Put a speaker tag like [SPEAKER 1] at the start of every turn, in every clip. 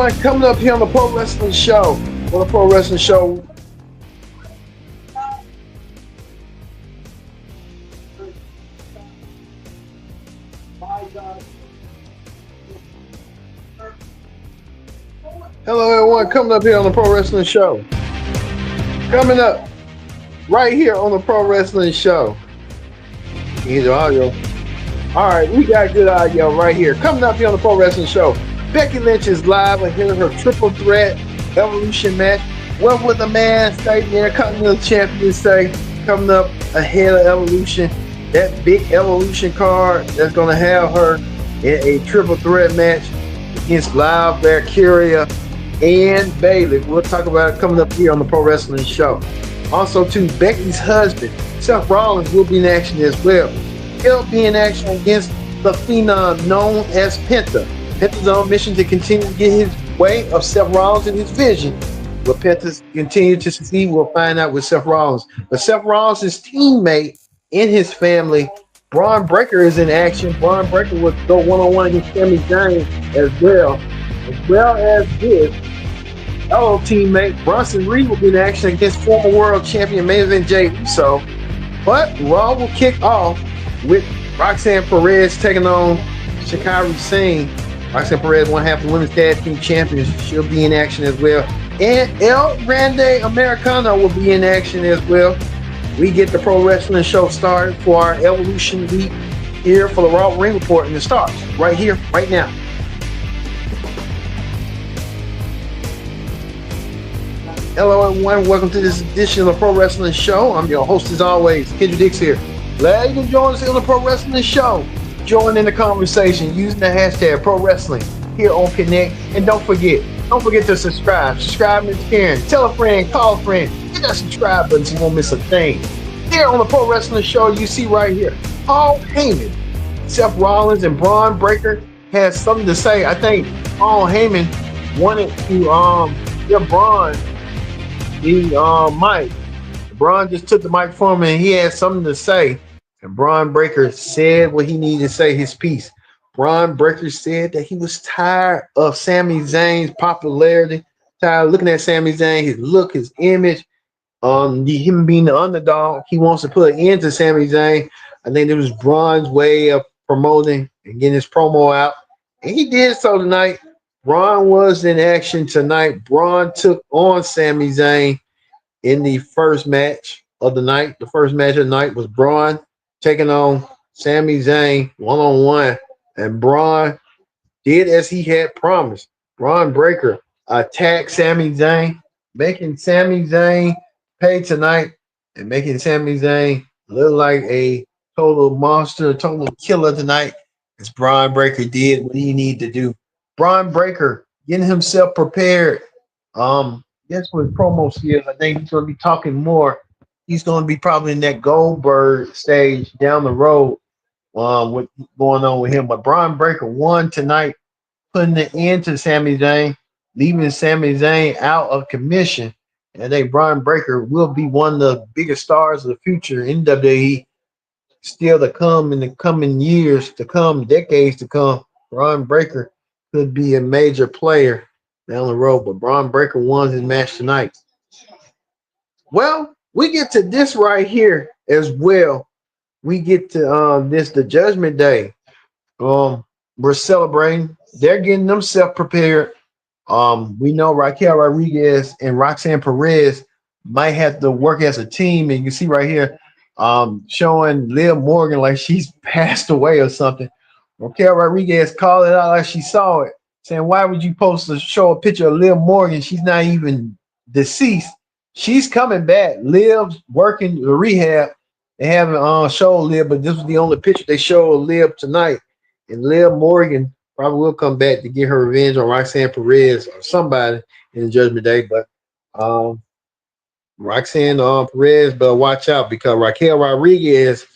[SPEAKER 1] everyone, coming up here on the Pro Wrestling Show. On the Pro Wrestling Show. Hello, everyone, coming up here on the Pro Wrestling Show. Coming up right here on the Pro Wrestling Show. Here's the audio. All right, we got good audio right here. Coming up here on the Pro Wrestling Show. Becky Lynch is live ahead of her triple threat Evolution match. What would the man say there? Continental Champion say coming up ahead of Evolution. That big Evolution card that's going to have her in a triple threat match against Live Valkyria and Bayley. We'll talk about it coming up here on the Pro Wrestling Show. Also, too, Becky's husband, Seth Rollins, will be in action as well. He'll be in action against the phenom known as Penta. Penta's on a mission to continue to get his way of Seth Rollins and his vision. Will Penta continue to succeed? We'll find out with Seth Rollins. But Seth Rollins' teammate in his family, Braun Breaker, is in action. Braun Breaker will go one-on-one against Sami Zayn as well as his fellow teammate Bronson Reed will be in action against former world champion main event Jey Uso. But Raw will kick off with Roxanne Perez taking on Shikari Singh. Roxanne Perez, one half of the women's tag team champions. She'll be in action as well. And El Grande Americano will be in action as well. We get the Pro Wrestling Show started for our Evolution Week here for the Raw Ring Report, and it starts right here, right now. Hello, everyone. Welcome to this edition of the Pro Wrestling Show. I'm your host, as always, Kendra Dix here. Glad you can join us on the Pro Wrestling Show. Join in the conversation using the hashtag Pro Wrestling here on Connect. And don't forget to subscribe. Subscribe is caring. Tell a friend, call a friend. Hit that subscribe button so you won't miss a thing. Here on the Pro Wrestling Show, you see right here, Paul Heyman, Seth Rollins, and Braun Breaker has something to say. I think Paul Heyman wanted to give Braun the mic. Braun just took the mic from him and he had something to say. And Braun Breaker said what he needed to say, his piece. Braun Breaker said that he was tired of Sami Zayn's popularity, tired of looking at Sami Zayn, his look, his image, him being the underdog. He wants to put an end to Sami Zayn. I think it was Braun's way of promoting and getting his promo out. And he did so tonight. Braun was in action tonight. Braun took on Sami Zayn in the first match of the night. The first match of the night was Braun taking on Sami Zayn one-on-one. And Braun did as he had promised. Braun Breaker attacked Sami Zayn, making Sami Zayn pay tonight and making Sami Zayn look like a total monster, total killer tonight, as Braun Breaker did what he needed to do. Braun Breaker getting himself prepared. That's what his promo skills. I think he's going to be talking more. He's going to be probably in that Goldberg stage down the road. What's going on with him? But Braun Breaker won tonight, putting an end to Sami Zayn, leaving Sami Zayn out of commission. And I think Braun Breaker will be one of the biggest stars of the future in WWE, still to come in the coming years to come, decades to come. Braun Breaker could be a major player down the road, but Braun Breaker won his match tonight. Well, we get to this right here as well. We get to the Judgment Day. We're celebrating. They're getting themselves prepared. We know Raquel Rodriguez and Roxanne Perez might have to work as a team. And you can see right here, showing Liv Morgan like she's passed away or something. Raquel Rodriguez called it out like she saw it, saying, "Why would you post to show a picture of Liv Morgan? She's not even deceased. She's coming back. Liv's working the rehab. They haven't showed Liv, but this was the only picture they showed Liv tonight. And Liv Morgan probably will come back to get her revenge on Roxanne Perez or somebody in the Judgment Day. But Roxanne Perez better watch out, because Raquel Rodriguez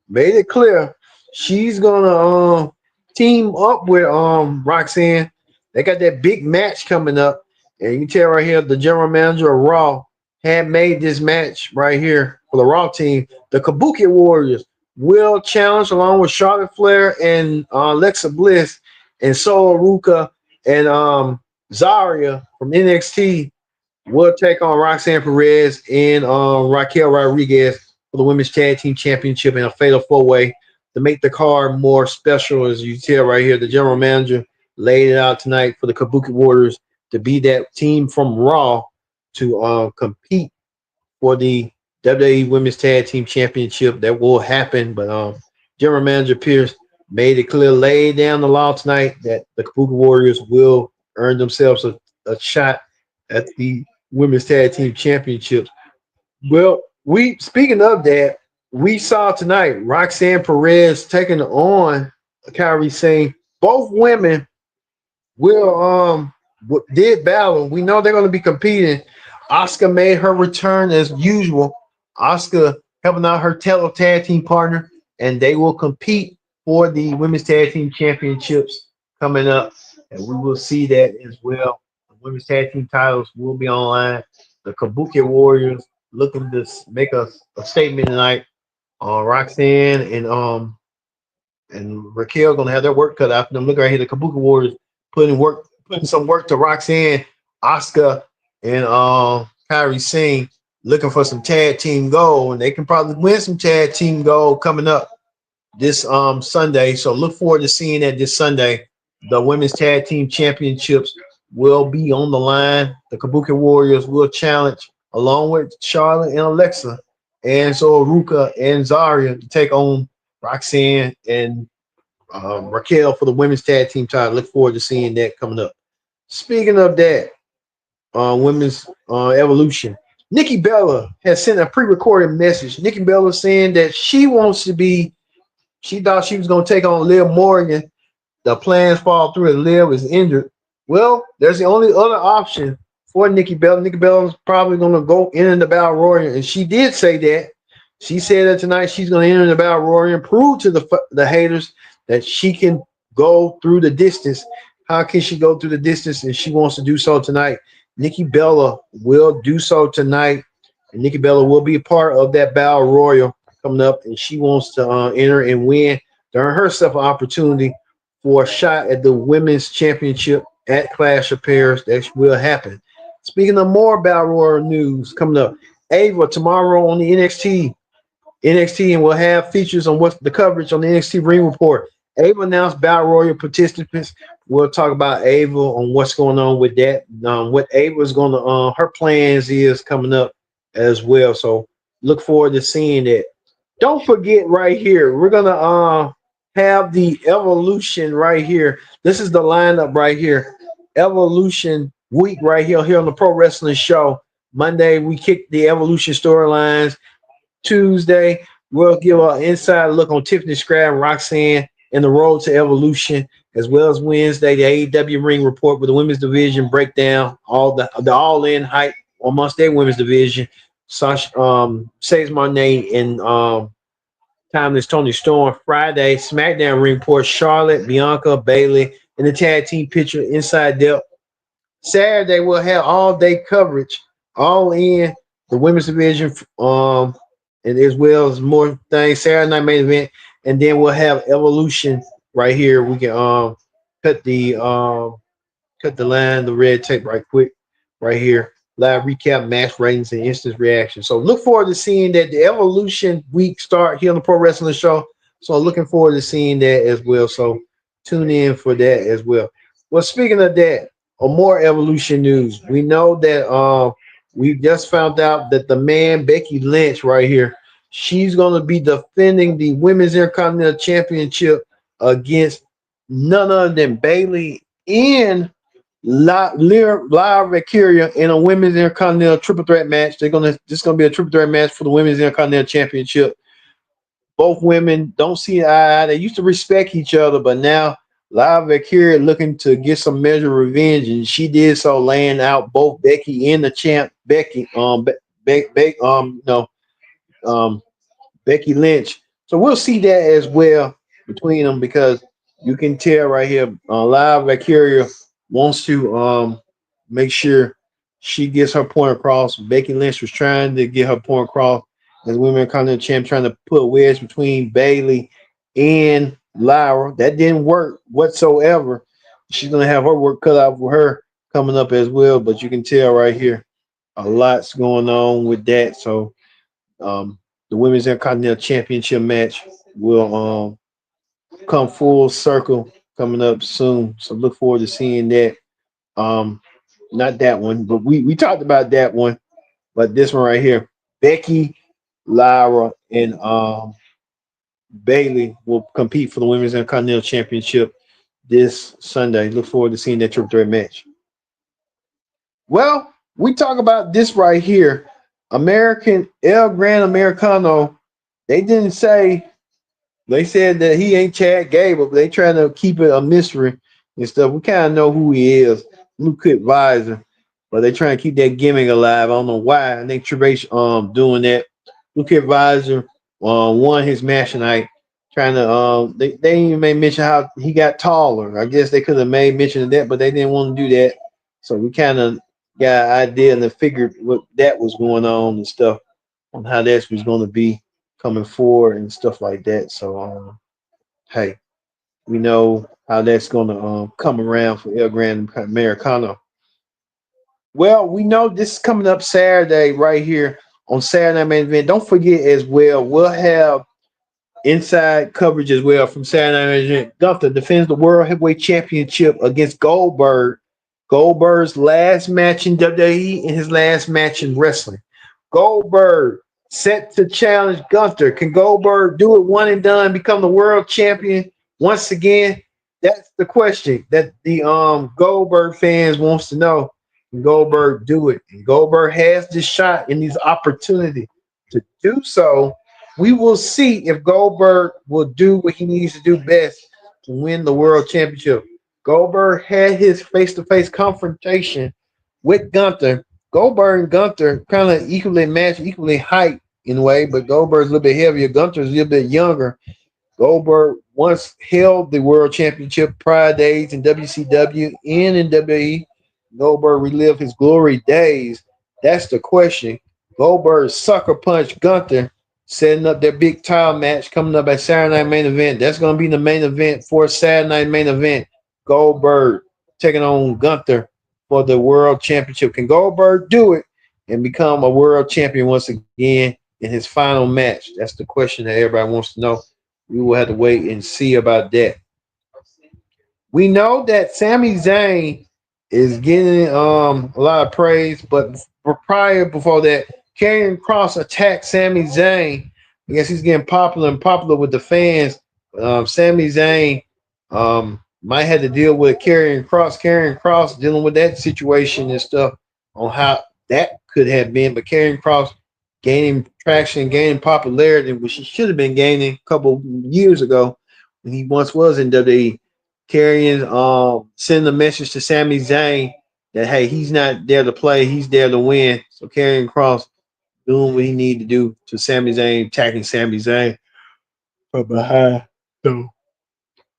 [SPEAKER 1] made it clear she's gonna team up with Roxanne. They got that big match coming up, and you can tell right here the general manager of Raw had made this match right here for the Raw team. The Kabuki Warriors will challenge along with Charlotte Flair and Alexa Bliss and Solo Ruka and Zaria from NXT will take on Roxanne Perez and Raquel Rodriguez for the Women's Tag Team Championship in a fatal four-way to make the card more special. As you tell right here, the general manager laid it out tonight for the Kabuki Warriors to be that team from Raw to compete for the WWE Women's Tag Team Championship. That will happen, but General Manager Pierce made it clear, laid down the law tonight that the Kabuki Warriors will earn themselves a shot at the Women's Tag Team Championships. Well, we speaking of that, we saw tonight Roxanne Perez taking on Kyrie Sane. Both women will did battle. We know they're going to be competing. Oscar made her return as usual. Oscar helping out her fellow tag team partner, and they will compete for the women's tag team championships coming up, and we will see that as well. The women's tag team titles will be online. The Kabuki Warriors looking to make a statement tonight. Roxanne and Raquel gonna have their work cut out for them. Look right here, the Kabuki Warriors putting some work to Roxanne, Oscar, and Kyrie Singh, looking for some tag team gold, and they can probably win some tag team gold coming up this Sunday. So look forward to seeing that this Sunday. The women's tag team championships will be on the line. The Kabuki Warriors will challenge along with Charlotte and Alexa, and so Ruka and Zaria to take on Roxanne and Raquel for the women's tag team title. Look forward to seeing that coming up. Speaking of that, women's evolution, Nikki Bella has sent a pre-recorded message. Nikki Bella saying that she wants to be. She thought she was going to take on Liv Morgan. The plans fall through and Liv is injured. Well, there's the only other option for Nikki Bella. Nikki Bella is probably going to go in the Battle Royal, and she did say that. She said that tonight she's going to enter the Battle Royal and prove to the haters that she can go through the distance. How can she go through the distance? And she wants to do so tonight. Nikki Bella will do so tonight, and Nikki Bella will be a part of that Battle Royal coming up, and she wants to enter and win to earn herself an opportunity for a shot at the women's championship at Clash of Paris. That will happen. Speaking of more Battle Royal news coming up, Ava tomorrow on the NXT, and we'll have features on what the coverage on the NXT Ring Report. Ava announced Battle Royal participants. We'll talk about Ava on what's going on with that. What Ava's going to her plans is coming up as well. So look forward to seeing that. Don't forget right here, we're gonna have the Evolution right here. This is the lineup right here. Evolution week right here on the Pro Wrestling Show. Monday we kick the Evolution storylines. Tuesday, we'll give an inside look on Tiffany Scrab, Roxanne, and the road to evolution, as well as Wednesday, the AEW Ring Report with the women's division breakdown, all the all-in hype amongst their women's division. Sasha, Sage Monet and Timeless Tony Storm. Friday, SmackDown Ring Report, Charlotte, Bianca, Bailey, and the tag team picture inside depth. Saturday, we'll have all-day coverage, all in the women's division, and as well as more things. Saturday night main event, and then we'll have Evolution right here. We can cut the line, the red tape right quick, right here. Live recap, match ratings, and instant reaction. So look forward to seeing that the Evolution week start here on the Pro Wrestling Show. So looking forward to seeing that as well. So tune in for that as well. Well, speaking of that, or more Evolution news, we know that we just found out that the man Becky Lynch right here, she's going to be defending the Women's Intercontinental Championship against none other than Bailey and Lyra Valkyria in a Women's Intercontinental Triple Threat match. This is gonna be a Triple Threat match for the Women's Intercontinental Championship. Both women don't see eye to eye. They used to respect each other, but now Lyra Valkyria looking to get some measure of revenge, and she did so, laying out both Becky and the champ Becky, Becky Lynch. So we'll see that as well between them, because you can tell right here, Live Valkyria wants to make sure she gets her point across. Becky Lynch was trying to get her point across as Women Continental Champ, trying to put a wedge between Bailey and Lyra. That didn't work whatsoever. She's going to have her work cut out for her coming up as well. But you can tell right here, a lot's going on with that. So the Women's Intercontinental Championship match will come full circle coming up soon. So look forward to seeing that. Um, not that one, but we talked about that one. But this one right here, Becky, Lyra, and Bailey will compete for the Women's Intercontinental Championship this Sunday. Look forward to seeing that triple threat match. Well, we talk about this right here. American El Gran Americano. They didn't say. They said that he ain't Chad Gable, but they trying to keep it a mystery and stuff. We kind of know who he is, Blue Kit Visor, but they trying to keep that gimmick alive. I don't know why. I think Triple H doing that. Blue Kit Visor won his match tonight. Trying to they even made mention how he got taller. I guess they could have made mention of that, but they didn't want to do that. So we kind of got an idea and figured what that was going on and stuff on how that was going to be coming forward and stuff like that. So, hey, we know how that's going to come around for El Gran Americano. Well, we know this is coming up Saturday right here on Saturday Night Main Event. Don't forget as well, we'll have inside coverage as well from Saturday Night Main Event. Gunther defends the World Heavyweight Championship against Goldberg. Goldberg's last match in WWE and his last match in wrestling. Goldberg set to challenge Gunther. Can Goldberg do it one and done, become the world champion once again? That's the question that the Goldberg fans wants to know. Can Goldberg do it? And Goldberg has this shot and this opportunity to do so. We will see if Goldberg will do what he needs to do best to win the world championship. Goldberg had his face-to-face confrontation with Gunther. Goldberg and Gunther kind of equally matched, equally height in a way, but Goldberg's a little bit heavier. Gunther's a little bit younger. Goldberg once held the world championship prior days in WCW and in WWE. Goldberg relived his glory days. That's the question. Goldberg sucker punched Gunther, setting up their big title match coming up at Saturday Night Main Event. That's going to be the main event for Saturday Night Main Event. Goldberg taking on Gunther for the world championship. Can Goldberg do it and become a world champion once again in his final match? That's the question that everybody wants to know. We will have to wait and see about that. We know that Sami Zayn is getting a lot of praise, but before that, Karrion Kross attacked Sami Zayn. I guess he's getting popular with the fans. Sami Zayn might have to deal with Karrion Kross. Karrion Kross dealing with that situation and stuff on how that could have been. But Karrion Kross gaining traction, gaining popularity, which he should have been gaining a couple years ago when he once was in WWE. Karrion sending a message to Sami Zayn that hey, he's not there to play, he's there to win. So Karrion Kross doing what he need to do to Sami Zayn, attacking Sami Zayn from behind. So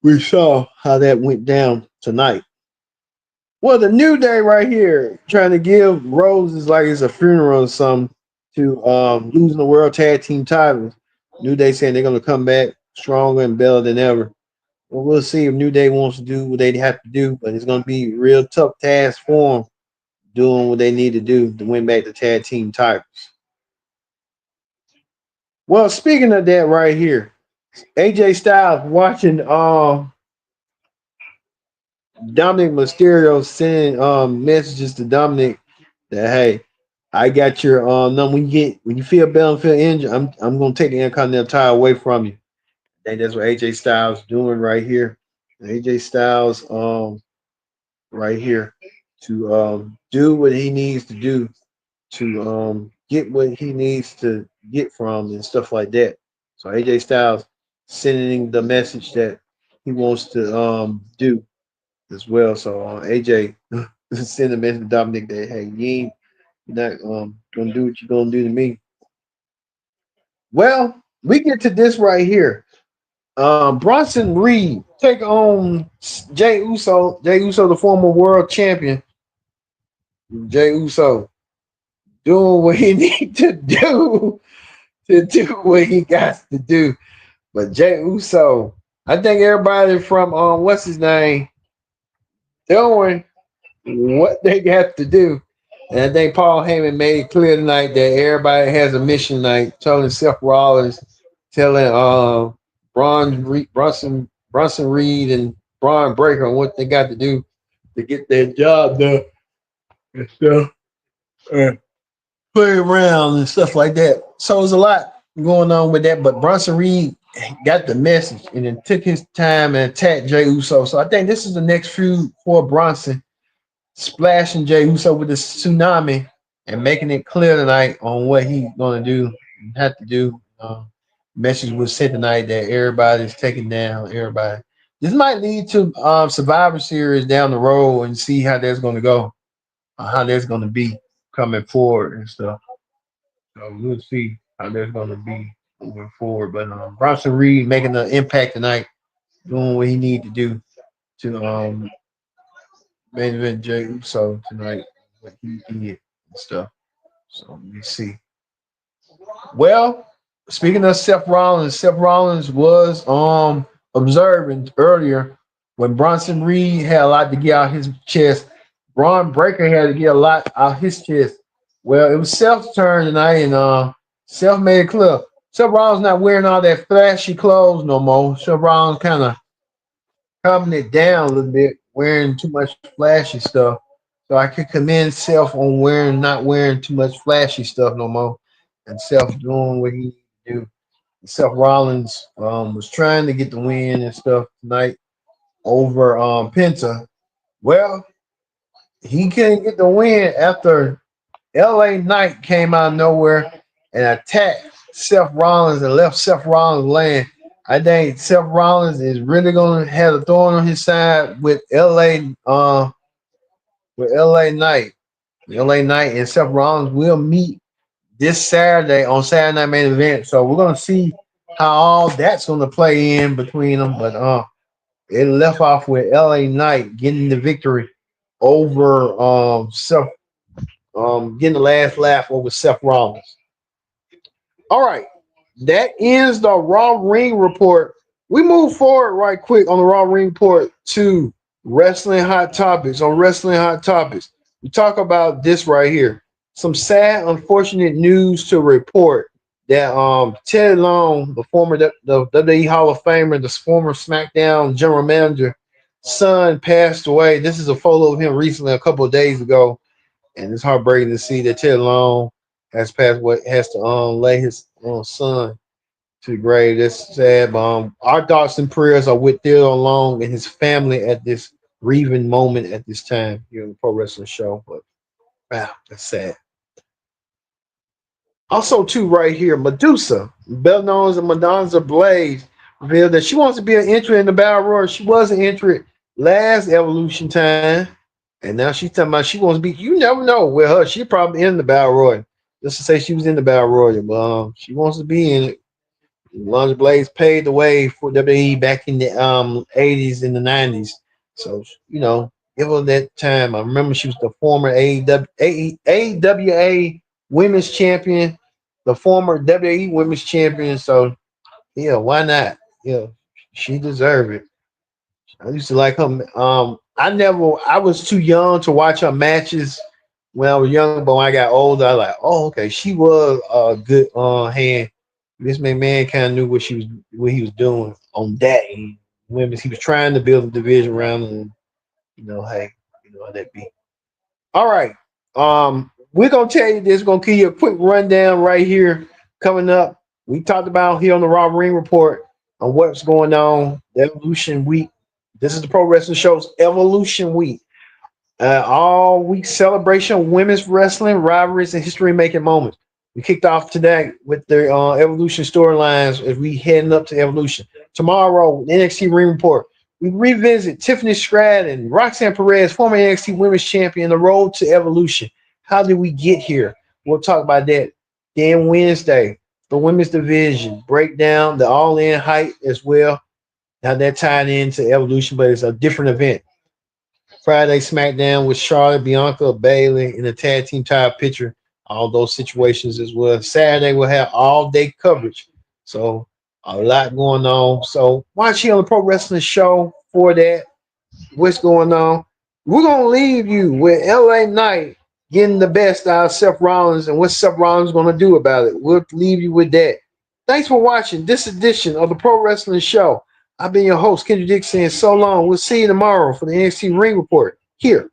[SPEAKER 1] we saw how that went down tonight. Well, the New Day right here trying to give roses like it's a funeral or something to losing the World Tag Team titles. New Day saying they're going to come back stronger and better than ever. Well, we'll see if New Day wants to do what they have to do, but it's going to be a real tough task for them doing what they need to do to win back the tag team titles. Well, speaking of that right here, AJ Styles watching Dominic Mysterio sending messages to Dominic that hey, I got your number. When you feel bad and feel injured, I'm gonna take the Intercontinental title away from you. I think that's what AJ Styles doing right here. AJ Styles right here to do what he needs to do to get what he needs to get from and stuff like that. So AJ Styles sending the message that he wants to do as well. So AJ send a message to Dominic that hey, you're not gonna do what you're gonna do to me. Well, we get to this right here. Bronson Reed take on Jay Uso. Jay Uso, the former world champion. Jay Uso doing what he need to do what he got to do. But Jay Uso, I think everybody from what's his name doing what they got to do. And I think Paul Heyman made it clear tonight that everybody has a mission tonight, telling Seth Rollins, telling Bronson Reed and Braun Breaker on what they got to do to get their job done and stuff. And play around and stuff like that. So there's a lot going on with that. But Bronson Reed got the message and then took his time and attacked Jey Uso. So I think this is the next feud for Bronson, splashing Jey Uso with this tsunami and making it clear tonight on what he's going to do, have to do. Message was sent tonight that everybody's taking down everybody. This might lead to Survivor Series down the road and see how that's going to go, how that's going to be coming forward and stuff. So we'll see how that's going to be moving forward. But Bronson Reed making an impact tonight, doing what he need to do to main event Jey Uso tonight, what he did and stuff. So let me see. Well, speaking of Seth Rollins was observing earlier when Bronson Reed had a lot to get out his chest. Braun Breaker had to get a lot out his chest. Well, it was Seth's turn tonight, and Seth made it clear. Seth Rollins not wearing all that flashy clothes no more. Seth Rollins kind of calming it down a little bit, wearing too much flashy stuff. So I could commend Seth on not wearing too much flashy stuff no more, and Seth doing what he do. Seth Rollins was trying to get the win and stuff tonight over Penta. Well, he couldn't get the win after LA Knight came out of nowhere and attacked Seth Rollins and left Seth Rollins laying. I think Seth Rollins is really gonna have a thorn on his side with LA Knight. LA Knight and Seth Rollins will meet this Saturday on Saturday Night Main Event. So we're gonna see how all that's gonna play in between them. But it left off with LA Knight getting the victory over Seth, getting the last laugh over Seth Rollins. All right, that ends the Raw Ring Report. We move forward right quick on the Raw Ring Report to Wrestling Hot Topics. On Wrestling Hot Topics, we talk about this right here. Some sad, unfortunate news to report that Ted Long, the former the WWE Hall of Famer, the former SmackDown general manager, son passed away. This is a photo of him recently, a couple of days ago, and it's heartbreaking to see that Ted Long has passed away. Has to lay his son to the grave. That's sad. But, our thoughts and prayers are with Theodore Long and his family at this grieving moment at this time here on the Pro Wrestling Show. But wow, that's sad. Also, too, right here, Medusa, better known as the Madonna Blaze, revealed that she wants to be an entrant in the Battle Royal. She was an entrant last Evolution time, and now she's talking about she wants to be. You never know with her. She probably in the Battle Royal. Just to say she was in the Battle Royal, but she wants to be in it. Longe Blaze paved the way for WWE back in the 80s and the 90s. So, give her that time. I remember she was the former AWA Women's Champion, the former WWE Women's Champion. So, yeah, why not? Yeah, she deserved it. I used to like her. I was too young to watch her matches when I was young, but when I got older, I was like, oh, okay, she was a good hand. This man kind of knew what he was doing on that. And women's, he was trying to build a division around, and hey, how that be. All right, we're gonna tell you this. Gonna give you a quick rundown right here. Coming up, we talked about here on the Raw Ring Report on what's going on. The Evolution Week. This is the Pro Wrestling Show's Evolution Week. All week celebration of women's wrestling, rivalries, and history-making moments. We kicked off today with the Evolution storylines as we heading up to Evolution. Tomorrow, NXT Ring Report, we revisit Tiffany Stratton, Roxanne Perez, former NXT Women's Champion, the road to Evolution. How did we get here? We'll talk about that. Then Wednesday, the women's division, break down the all-in height as well. Now that tied into Evolution, but it's a different event. Friday SmackDown with Charlotte, Bianca, Bailey in the tag team title picture. All those situations as well. Saturday we'll have all day coverage. So a lot going on. So watch here on the Pro Wrestling Show for that. What's going on? We're gonna leave you with LA Knight getting the best out of Seth Rollins and what Seth Rollins is gonna do about it. We'll leave you with that. Thanks for watching this edition of the Pro Wrestling Show. I've been your host, Kendrick Dixon, saying so long. We'll see you tomorrow for the NXT Ring Report here